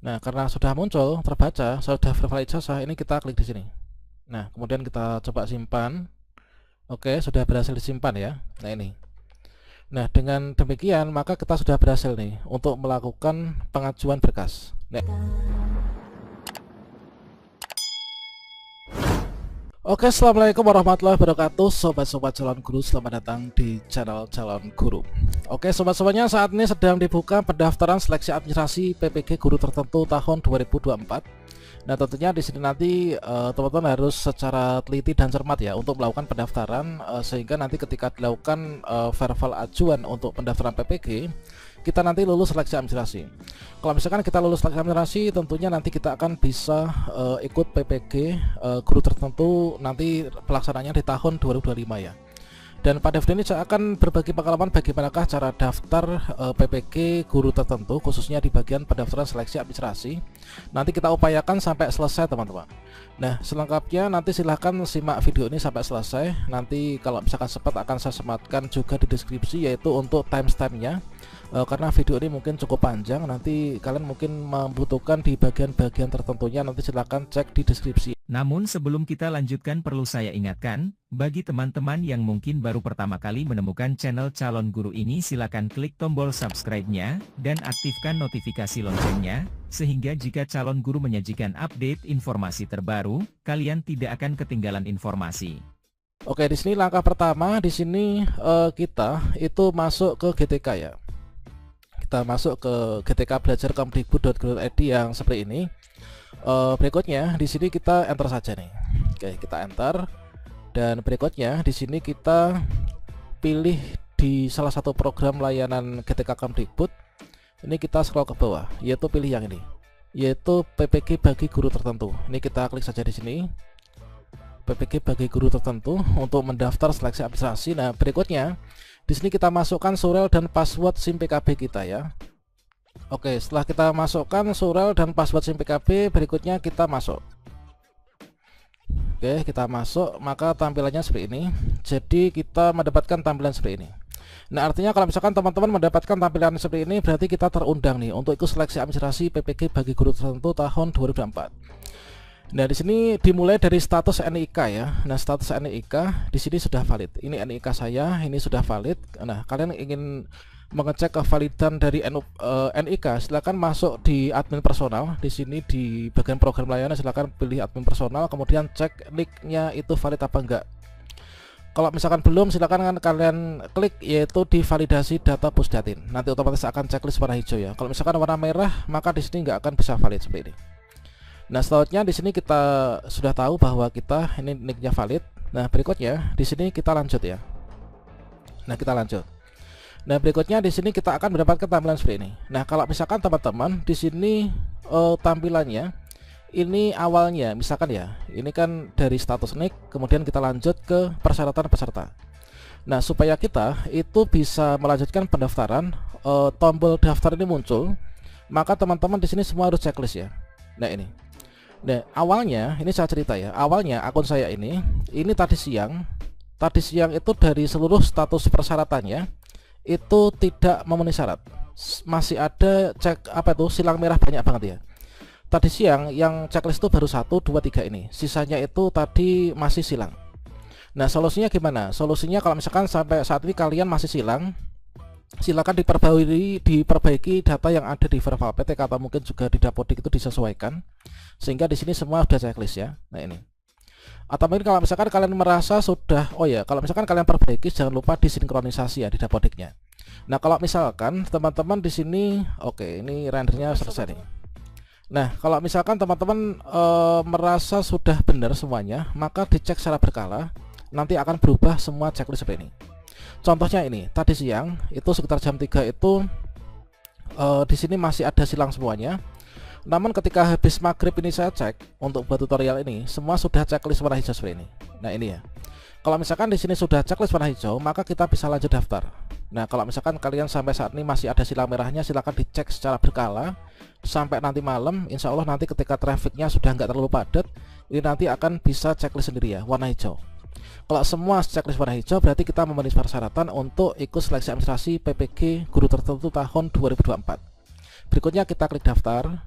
Nah, karena sudah muncul, terbaca, sudah verify ijazah, ini kita klik di sini. Nah, kemudian kita coba simpan. Oke, sudah berhasil disimpan ya. Nah, ini. Nah, dengan demikian maka kita sudah berhasil nih untuk melakukan pengajuan berkas. Nah, oke, assalamualaikum warahmatullahi wabarakatuh, sobat-sobat calon guru, selamat datang di channel calon guru. Oke, sobat-sobatnya, saat ini sedang dibuka pendaftaran seleksi administrasi PPG guru tertentu tahun 2024. Nah, tentunya di sini nanti teman-teman harus secara teliti dan cermat ya untuk melakukan pendaftaran, sehingga nanti ketika dilakukan verifal ajuan untuk pendaftaran PPG, kita nanti lulus seleksi administrasi. Kalau misalkan kita lulus seleksi administrasi, tentunya nanti kita akan bisa ikut PPG guru tertentu nanti pelaksananya di tahun 2025 ya. Dan pada video ini saya akan berbagi pengalaman bagaimanakah cara daftar PPG guru tertentu, khususnya di bagian pendaftaran seleksi administrasi. Nanti kita upayakan sampai selesai, teman-teman. Nah, selengkapnya nanti silahkan simak video ini sampai selesai. Nanti kalau misalkan sempat akan saya sematkan juga di deskripsi, yaitu untuk timestamp-nya. Karena video ini mungkin cukup panjang, nanti kalian mungkin membutuhkan di bagian-bagian tertentunya, nanti silahkan cek di deskripsi. Namun sebelum kita lanjutkan, perlu saya ingatkan, bagi teman-teman yang mungkin baru pertama kali menemukan channel calon guru ini, silakan klik tombol subscribe-nya dan aktifkan notifikasi loncengnya, sehingga jika calon guru menyajikan update informasi terbaru, kalian tidak akan ketinggalan informasi. Oke, di sini langkah pertama, di sini kita itu masuk ke GTK ya. Kita masuk ke GTK belajar kemdikbud.go.id yang seperti ini. Berikutnya di sini kita enter saja nih. Oke, kita enter, dan berikutnya di sini kita pilih di salah satu program layanan GTK Kemdikbud. Ini kita scroll ke bawah, yaitu pilih yang ini, yaitu PPG bagi guru tertentu. Ini kita klik saja di sini, PPG bagi guru tertentu untuk mendaftar seleksi administrasi. Nah, berikutnya di sini kita masukkan surel dan password SIM PKB kita ya. Oke, setelah kita masukkan surel dan password SIM PKB, berikutnya kita masuk. Oke, kita masuk, maka tampilannya seperti ini. Jadi kita mendapatkan tampilan seperti ini. Nah, artinya kalau misalkan teman-teman mendapatkan tampilan seperti ini, berarti kita terundang nih untuk ikut seleksi administrasi PPG bagi guru tertentu tahun 2024. Nah, di sini dimulai dari status NIK ya. Nah, status NIK di sini sudah valid. Ini NIK saya, ini sudah valid. Nah, kalian ingin mengecek kevalidan dari NIK, silakan masuk di admin personal. Di sini di bagian program layanan silakan pilih admin personal, kemudian cek nicknya itu valid apa enggak. Kalau misalkan belum, silakan kalian klik yaitu di validasi data Pusdatin. Nanti otomatis akan checklist warna hijau ya. Kalau misalkan warna merah, maka di sini nggak akan bisa valid seperti ini. Nah, selanjutnya di sini kita sudah tahu bahwa kita ini nicknya valid. Nah, berikutnya di sini kita lanjut ya. Nah, kita lanjut. Nah, berikutnya di sini kita akan mendapatkan tampilan seperti ini. Nah, kalau misalkan teman-teman di sini tampilannya ini awalnya misalkan ya, ini kan dari status nick, kemudian kita lanjut ke persyaratan peserta. Nah, supaya kita itu bisa melanjutkan pendaftaran, tombol daftar ini muncul, maka teman-teman di sini semua harus checklist ya. Nah, ini. Nah, awalnya ini saya cerita ya. Awalnya akun saya ini tadi siang itu dari seluruh status persyaratannya itu tidak memenuhi syarat. Masih ada silang merah banyak banget ya. Tadi siang yang checklist itu baru 1, 2, 3 ini. Sisanya itu tadi masih silang. Nah, solusinya gimana? Solusinya kalau misalkan sampai saat ini kalian masih silang, silakan diperbaiki data yang ada di verifal PTK atau mungkin juga di Dapodik itu disesuaikan, sehingga di sini semua sudah checklist ya. Nah, ini. Atau mungkin kalau misalkan kalian merasa sudah, kalau misalkan kalian perbaiki, jangan lupa disinkronisasi ya di Dapodiknya. Nah, kalau misalkan teman-teman di sini, ini rendernya selesai nih. Nah, kalau misalkan teman-teman merasa sudah benar semuanya, maka dicek secara berkala, nanti akan berubah semua checklist seperti ini. Contohnya ini, tadi siang itu sekitar jam 3 itu di sini masih ada silang semuanya. Namun ketika habis maghrib ini saya cek untuk buat tutorial ini, semua sudah checklist warna hijau seperti ini. Nah, ini ya. Kalau misalkan di sini sudah checklist warna hijau, maka kita bisa lanjut daftar. Nah, kalau misalkan kalian sampai saat ini masih ada silang merahnya, silakan dicek secara berkala sampai nanti malam. Insya Allah nanti ketika trafficnya sudah nggak terlalu padat, ini nanti akan bisa checklist sendiri ya, warna hijau. Kalau semua checklist warna hijau, berarti kita memenuhi persyaratan untuk ikut seleksi administrasi PPG guru tertentu tahun 2024. Berikutnya kita klik daftar.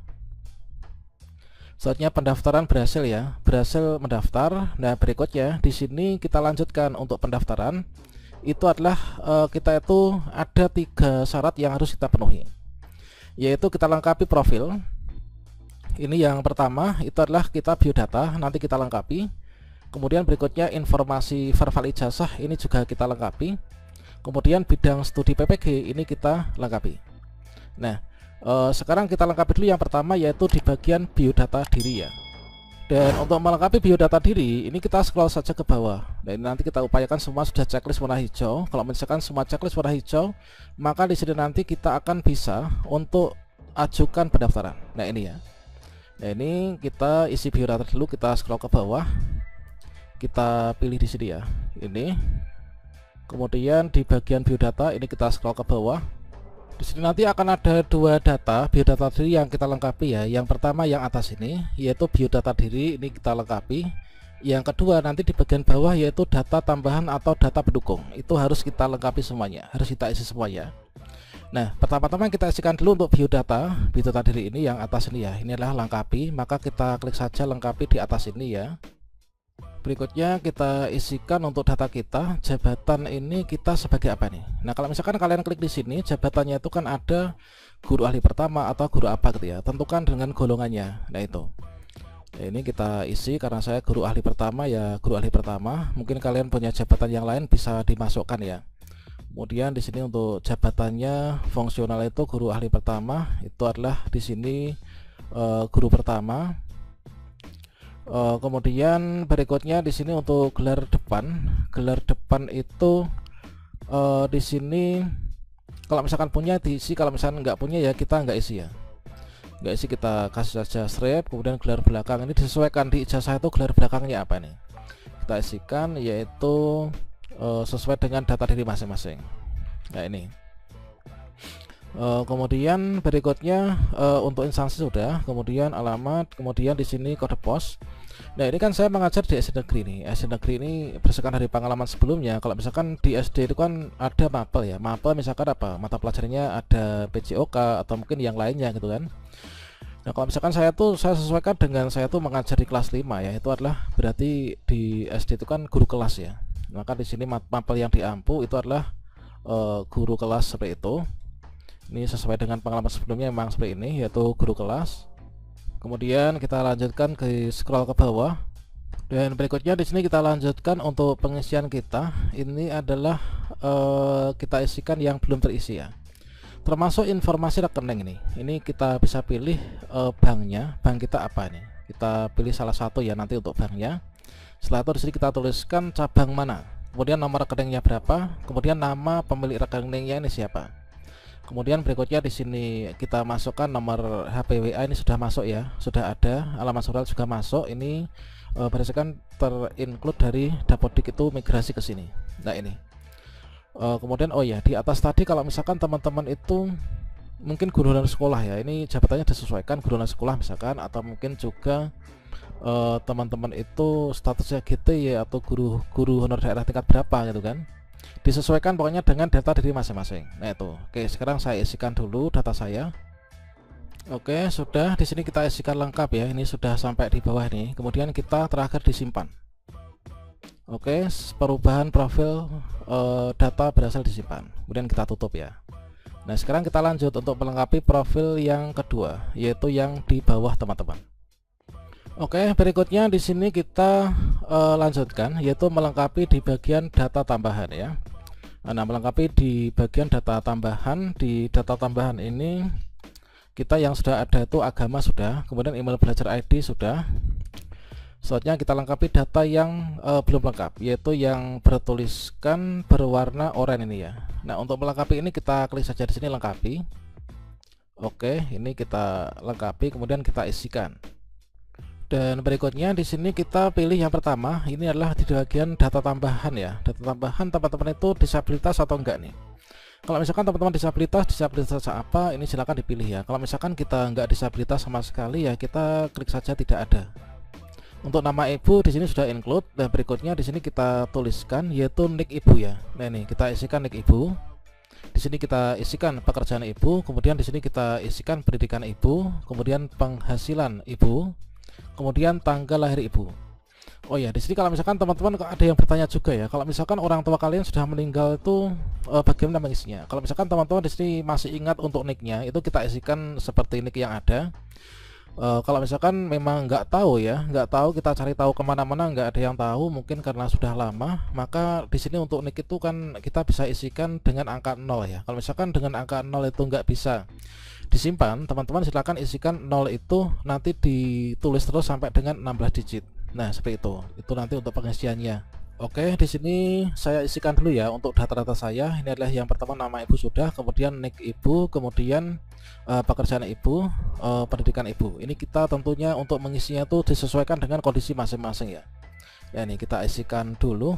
Selanjutnya pendaftaran berhasil ya, berhasil mendaftar. Nah, berikutnya di sini kita lanjutkan untuk pendaftaran. Itu adalah kita itu ada 3 syarat yang harus kita penuhi, yaitu kita lengkapi profil. Ini yang pertama itu adalah kita biodata, nanti kita lengkapi. Kemudian berikutnya informasi verbal ijazah, ini juga kita lengkapi. Kemudian bidang studi PPG ini kita lengkapi. Nah, sekarang kita lengkapi dulu yang pertama, yaitu di bagian biodata diri ya. Dan untuk melengkapi biodata diri ini kita scroll saja ke bawah. Dan nanti kita upayakan semua sudah checklist warna hijau. Kalau misalkan semua checklist warna hijau, maka di sini nanti kita akan bisa untuk ajukan pendaftaran. Nah, ini ya. Nah, ini kita isi biodata dulu, kita scroll ke bawah. Kita pilih di sini ya. Ini. Kemudian di bagian biodata ini kita scroll ke bawah. Di sini nanti akan ada 2 data biodata diri yang kita lengkapi ya. Yang pertama yang atas ini yaitu biodata diri, ini kita lengkapi. Yang kedua nanti di bagian bawah yaitu data tambahan atau data pendukung. Itu harus kita lengkapi semuanya, harus kita isi semuanya. Nah, pertama-tama kita isikan dulu untuk biodata diri ini yang atas ini ya. Ini adalah lengkapi, maka kita klik saja lengkapi di atas ini ya. Berikutnya kita isikan untuk data kita, jabatan ini kita sebagai apa nih. Nah, kalau misalkan kalian klik di sini, jabatannya itu kan ada guru ahli pertama atau guru apa gitu ya. Tentukan dengan golongannya. Nah, itu. Nah, ini kita isi karena saya guru ahli pertama ya, guru ahli pertama. Mungkin kalian punya jabatan yang lain bisa dimasukkan ya. Kemudian di sini untuk jabatannya fungsional itu guru ahli pertama, itu adalah di sini guru pertama. Kemudian berikutnya di sini untuk gelar depan itu di sini kalau misalkan punya diisi, kalau misalkan nggak punya ya kita nggak isi ya, nggak isi, kita kasih saja strip. Kemudian gelar belakang ini disesuaikan di ijazah itu gelar belakangnya apa nih, kita isikan yaitu sesuai dengan data diri masing-masing. Nah, ini. Kemudian berikutnya untuk instansi sudah, kemudian alamat, kemudian di sini kode pos. Nah, ini kan saya mengajar di SD negeri nih. SD negeri ini berdasarkan dari pengalaman sebelumnya. Kalau misalkan di SD itu kan ada mapel ya, mapel misalkan apa, mata pelajarannya ada PJOK atau mungkin yang lainnya gitu kan. Nah, kalau misalkan saya sesuaikan dengan saya tuh mengajar di kelas 5 ya, itu adalah berarti di SD itu kan guru kelas ya. Maka di sini mapel yang diampu itu adalah guru kelas seperti itu. Ini sesuai dengan pengalaman sebelumnya memang seperti ini, yaitu guru kelas. Kemudian kita lanjutkan ke scroll ke bawah. Dan berikutnya di sini kita lanjutkan untuk pengisian kita. Ini adalah kita isikan yang belum terisi ya. Termasuk informasi rekening ini. Ini kita bisa pilih banknya, bank kita apa nih. Kita pilih salah satu ya nanti untuk banknya. Setelah itu di sini kita tuliskan cabang mana. Kemudian nomor rekeningnya berapa, kemudian nama pemilik rekeningnya ini siapa. Kemudian berikutnya di sini kita masukkan nomor HP WA, ini sudah masuk ya, sudah ada. Alamat surat juga masuk. Ini berdasarkan terinclude dari Dapodik itu migrasi ke sini. Nah, ini. Kemudian oh ya, di atas tadi kalau misalkan teman-teman itu mungkin guru honorer sekolah ya, ini jabatannya disesuaikan guru honorer sekolah misalkan, atau mungkin juga teman-teman itu statusnya GT ya, atau guru honorer daerah tingkat berapa gitu kan. Disesuaikan pokoknya dengan data diri masing-masing. Nah, itu. Oke, sekarang saya isikan dulu data saya. Oke, sudah. Di sini kita isikan lengkap ya. Ini sudah sampai di bawah nih. Kemudian kita terakhir disimpan. Oke, perubahan profil data berhasil disimpan. Kemudian kita tutup ya. Nah, sekarang kita lanjut untuk melengkapi profil yang kedua, yaitu yang di bawah teman-teman. Oke, berikutnya di sini kita lanjutkan, yaitu melengkapi di bagian data tambahan ya. Nah, melengkapi di bagian data tambahan. Di data tambahan ini kita yang sudah ada itu agama sudah, kemudian email belajar ID sudah. Selanjutnya kita lengkapi data yang belum lengkap, yaitu yang bertuliskan berwarna oranye ini ya. Nah, untuk melengkapi ini kita klik saja di sini lengkapi. Oke, ini kita lengkapi, kemudian kita isikan. Dan berikutnya di sini kita pilih yang pertama, ini adalah di bagian data tambahan ya. Data tambahan teman-teman itu disabilitas atau enggak nih. Kalau misalkan teman-teman disabilitas apa, ini silahkan dipilih ya. Kalau misalkan kita enggak disabilitas sama sekali ya, kita klik saja tidak ada. Untuk nama ibu di sini sudah include. Dan berikutnya di sini kita tuliskan yaitu nik ibu ya. Nah, ini kita isikan nik ibu. Di sini kita isikan pekerjaan ibu, kemudian di sini kita isikan pendidikan ibu, kemudian penghasilan ibu. kemudian tanggal lahir ibu. Oh ya, di sini kalau misalkan teman-teman ada yang bertanya juga ya, kalau misalkan orang tua kalian sudah meninggal itu bagaimana mengisinya? Kalau misalkan teman-teman di sini masih ingat untuk nicknya, itu kita isikan seperti nick yang ada. Kalau misalkan memang nggak tahu ya, nggak tahu, kita cari tahu kemana-mana nggak ada yang tahu, mungkin karena sudah lama, maka di sini untuk nick itu kan kita bisa isikan dengan angka 0 ya. Kalau misalkan dengan angka 0 itu nggak bisa disimpan, teman-teman silakan isikan 0 itu nanti ditulis terus sampai dengan 16 digit. Nah, seperti itu nanti untuk pengisiannya. Oke, di sini saya isikan dulu ya untuk data-data saya. Ini adalah yang pertama, nama ibu sudah, kemudian nick ibu, kemudian pekerjaan ibu, pendidikan ibu. Ini kita tentunya untuk mengisinya itu disesuaikan dengan kondisi masing-masing ya. Ya, ini kita isikan dulu.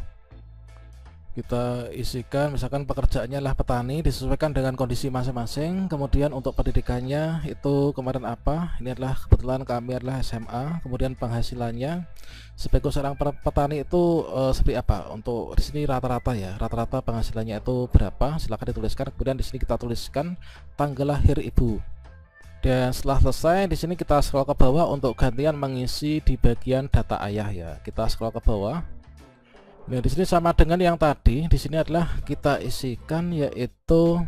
Kita isikan misalkan pekerjaannya adalah petani, disesuaikan dengan kondisi masing-masing. Kemudian untuk pendidikannya itu kemarin apa, ini adalah kebetulan kami adalah SMA. Kemudian penghasilannya sebagai seorang petani itu seperti apa, untuk di sini rata-rata ya, rata-rata penghasilannya itu berapa, silahkan dituliskan. Kemudian di sini kita tuliskan tanggal lahir ibu. Dan setelah selesai, di sini kita scroll ke bawah untuk gantian mengisi di bagian data ayah ya. Kita scroll ke bawah. Nah, di sini sama dengan yang tadi. Di sini adalah kita isikan yaitu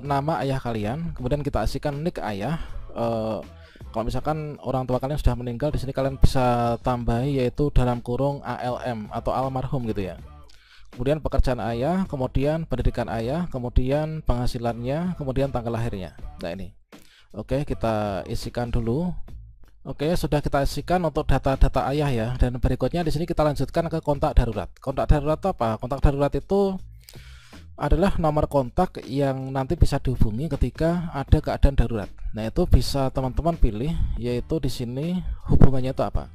nama ayah kalian, kemudian kita isikan nick ayah. Kalau misalkan orang tua kalian sudah meninggal, di sini kalian bisa tambahi yaitu dalam kurung ALM atau almarhum gitu ya. Kemudian pekerjaan ayah, kemudian pendidikan ayah, kemudian penghasilannya, kemudian tanggal lahirnya. Nah, ini. Oke, kita isikan dulu. Oke, sudah kita isikan untuk data-data ayah ya. Dan berikutnya di sini kita lanjutkan ke kontak darurat. Kontak darurat apa? Kontak darurat itu adalah nomor kontak yang nanti bisa dihubungi ketika ada keadaan darurat. Nah, itu bisa teman-teman pilih, yaitu di sini hubungannya itu apa.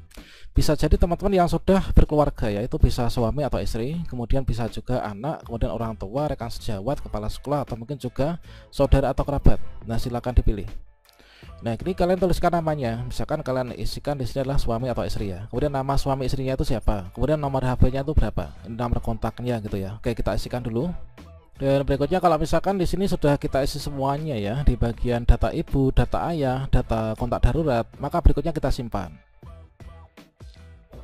Bisa jadi teman-teman yang sudah berkeluarga ya, itu bisa suami atau istri, kemudian bisa juga anak, kemudian orang tua, rekan sejawat, kepala sekolah, atau mungkin juga saudara atau kerabat. Nah, silakan dipilih. Nah, ini kalian tuliskan namanya. Misalkan kalian isikan di sini adalah suami atau istri ya. Kemudian nama suami istrinya itu siapa. Kemudian nomor HP-nya itu berapa. Ini nomor kontaknya gitu ya. Oke, kita isikan dulu. Dan berikutnya kalau misalkan di sini sudah kita isi semuanya ya, di bagian data ibu, data ayah, data kontak darurat, maka berikutnya kita simpan.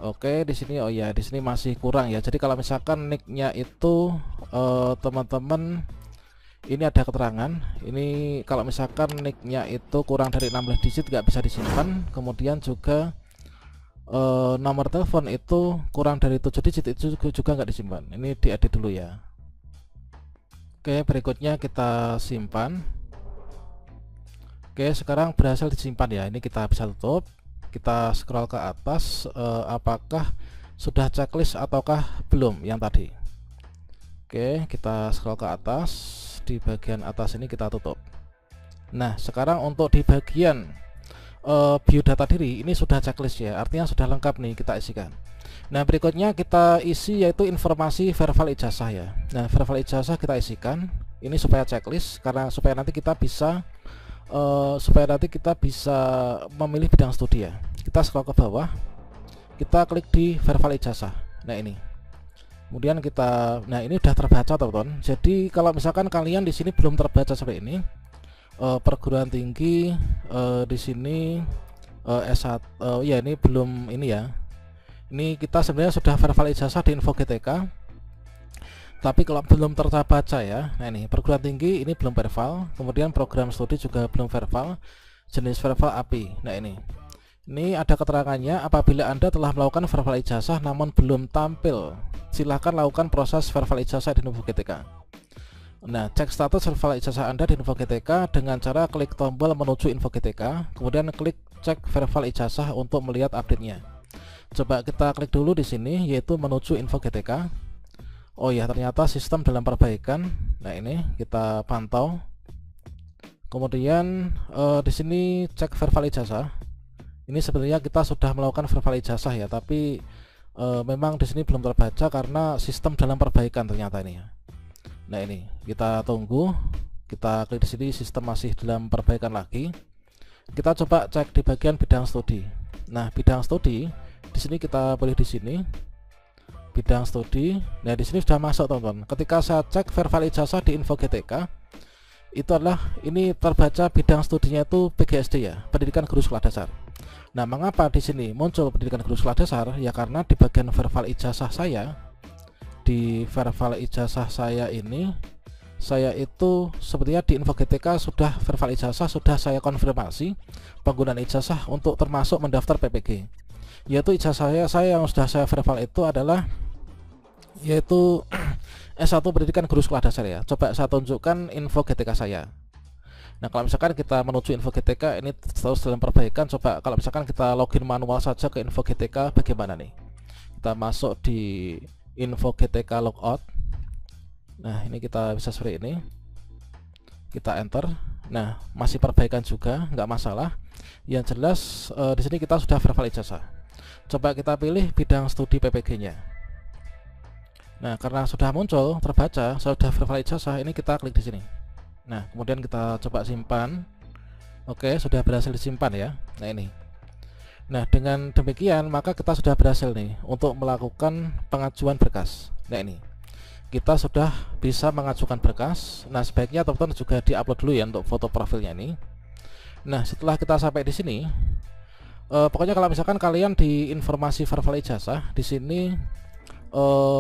Oke, di sini oh ya, di sini masih kurang ya. Jadi kalau misalkan nicknya itu teman-teman, ini ada keterangan, ini kalau misalkan nicknya itu kurang dari 16 digit nggak bisa disimpan. Kemudian juga nomor telepon itu kurang dari 7 digit itu juga nggak disimpan. Ini diedit dulu ya. Oke, berikutnya kita simpan. Oke, sekarang berhasil disimpan ya. Ini kita bisa tutup. Kita scroll ke atas, apakah sudah checklist ataukah belum yang tadi. Oke, kita scroll ke atas. Di bagian atas ini kita tutup. Nah, sekarang untuk di bagian biodata diri ini sudah checklist ya, artinya sudah lengkap nih, kita isikan. Nah, berikutnya kita isi yaitu informasi verbal ijazah ya. Nah, verbal ijazah kita isikan ini supaya checklist, karena supaya nanti kita bisa memilih bidang studi ya. Kita scroll ke bawah, kita klik di verbal ijazah. Nah, ini. Kemudian kita, nah ini udah terbaca teman-teman. Jadi kalau misalkan kalian di sini belum terbaca seperti ini, perguruan tinggi di sini S1, ya ini belum ini ya. Ini kita sebenarnya sudah verbal ijazah di info GTK. Tapi kalau belum terbaca ya, nah ini perguruan tinggi ini belum verbal, kemudian program studi juga belum verbal, jenis verbal API. Nah ini ada keterangannya, apabila Anda telah melakukan verbal ijazah namun belum tampil, silahkan lakukan proses verbal ijazah di Info GTK. Nah, cek status verbal ijazah Anda di Info GTK dengan cara klik tombol menuju Info GTK, kemudian klik cek verbal ijazah untuk melihat update-nya. Coba kita klik dulu di sini, yaitu menuju Info GTK. Oh ya, ternyata sistem dalam perbaikan. Nah, ini kita pantau. Kemudian di sini cek verbal ijazah. Ini sebenarnya kita sudah melakukan verbal ijazah ya, tapi memang di sini belum terbaca karena sistem dalam perbaikan ternyata ini ya. Nah, ini kita tunggu, kita klik di sini, sistem masih dalam perbaikan lagi. Kita coba cek di bagian bidang studi. Nah, bidang studi di sini kita pilih di sini bidang studi. Nah, di sini sudah masuk teman-teman. Ketika saya cek verbal ijazah di Info GTK, itu adalah ini terbaca bidang studinya itu PGSD ya, pendidikan guru sekolah dasar. Nah, mengapa di sini muncul pendidikan guru sekolah dasar? Ya karena di bagian verbal ijazah saya, di verbal ijazah saya ini, saya itu sepertinya di info GTK sudah verbal ijazah sudah saya konfirmasi penggunaan ijazah untuk termasuk mendaftar PPG. Yaitu ijazah saya yang sudah saya verbal itu adalah yaitu S1 pendidikan guru sekolah dasar ya. Coba saya tunjukkan info GTK saya. Nah, kalau misalkan kita menuju info GTK ini terus dalam perbaikan, coba kalau misalkan kita login manual saja ke info GTK bagaimana nih? Kita masuk di info GTK logout. Nah, ini kita bisa seperti ini. Kita enter. Nah, masih perbaikan juga, nggak masalah. Yang jelas di sini kita sudah verbal ijazah. Coba kita pilih bidang studi PPG-nya. Nah, karena sudah muncul terbaca sudah verbal ijazah, ini kita klik di sini. Nah, kemudian kita coba simpan. Oke, sudah berhasil disimpan ya. Nah, ini. Nah, dengan demikian maka kita sudah berhasil nih untuk melakukan pengajuan berkas. Nah, ini. Kita sudah bisa mengajukan berkas. Nah, sebaiknya teman-teman juga diupload dulu ya untuk foto profilnya ini. Nah, setelah kita sampai di sini, pokoknya kalau misalkan kalian di informasi verbal ijazah di sini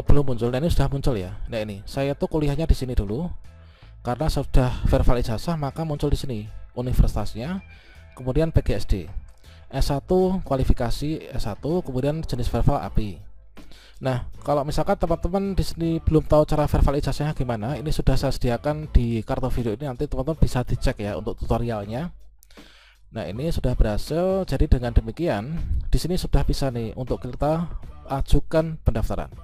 belum muncul. Nah, ini sudah muncul ya. Nah, ini saya tuh kuliahnya di sini dulu karena sudah verbal ijazah, maka muncul di sini universitasnya, kemudian PGSD, S1 kualifikasi S1, kemudian jenis verbal API. Nah, kalau misalkan teman-teman di sini belum tahu cara verbal ijazahnya gimana, ini sudah saya sediakan di kartu video ini, nanti teman-teman bisa dicek ya untuk tutorialnya. Nah, ini sudah berhasil. Jadi dengan demikian di sini sudah bisa nih untuk kita ajukan pendaftaran.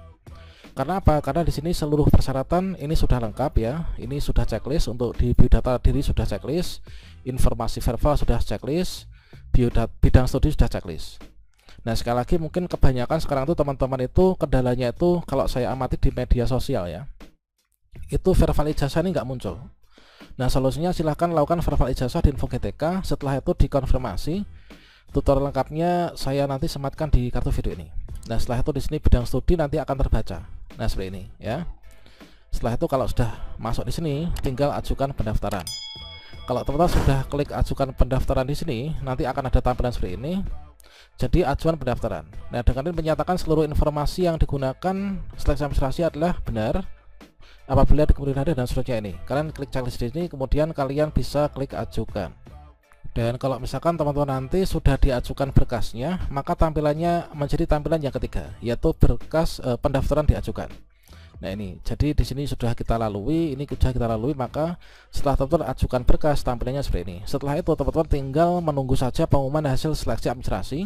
Karena apa? Karena di sini seluruh persyaratan ini sudah lengkap ya. Ini sudah checklist untuk di biodata diri sudah checklist, informasi verbal sudah checklist, bidang studi sudah checklist. Nah, sekali lagi mungkin kebanyakan sekarang tuh teman-teman itu kendalanya itu kalau saya amati di media sosial ya, itu verbal ijazah ini nggak muncul. Nah, solusinya silahkan lakukan verbal ijazah di info GTK. Setelah itu dikonfirmasi. Tutorial lengkapnya saya nanti sematkan di kartu video ini. Nah, setelah itu di sini bidang studi nanti akan terbaca. Nah, seperti ini ya. Setelah itu kalau sudah masuk di sini, tinggal ajukan pendaftaran. Kalau teman-teman sudah klik ajukan pendaftaran di sini, nanti akan ada tampilan seperti ini. Jadi ajuan pendaftaran. Nah, dengan ini menyatakan seluruh informasi yang digunakan seleksi administrasi adalah benar. Apabila di kemudian hari dan seterusnya ini, kalian klik checklist di sini, kemudian kalian bisa klik ajukan. Dan kalau misalkan teman-teman nanti sudah diajukan berkasnya, maka tampilannya menjadi tampilan yang ketiga, yaitu berkas pendaftaran diajukan. Nah, ini jadi di sini sudah kita lalui, maka setelah teman-teman ajukan berkas, tampilannya seperti ini. Setelah itu teman-teman tinggal menunggu saja pengumuman hasil seleksi administrasi.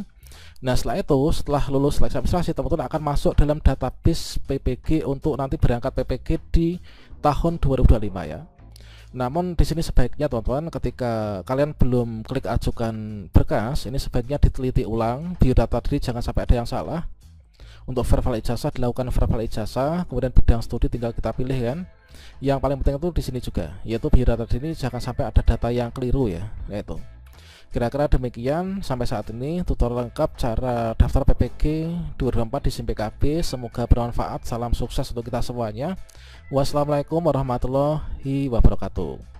Nah, setelah itu, setelah lulus seleksi administrasi, teman-teman akan masuk dalam database PPG untuk nanti berangkat PPG di tahun 2025 ya. Namun di sini sebaiknya teman-teman ketika kalian belum klik ajukan berkas, ini sebaiknya diteliti ulang biodata diri, jangan sampai ada yang salah. Untuk verbal ijazah dilakukan verbal ijazah, kemudian bidang studi tinggal kita pilih kan. Yang paling penting itu di sini juga, yaitu biodata diri jangan sampai ada data yang keliru ya. Yaitu. Kira-kira demikian sampai saat ini tutorial lengkap cara daftar PPG 2024 di SIM PKB. Semoga bermanfaat. Salam sukses untuk kita semuanya. Wassalamualaikum warahmatullahi wabarakatuh.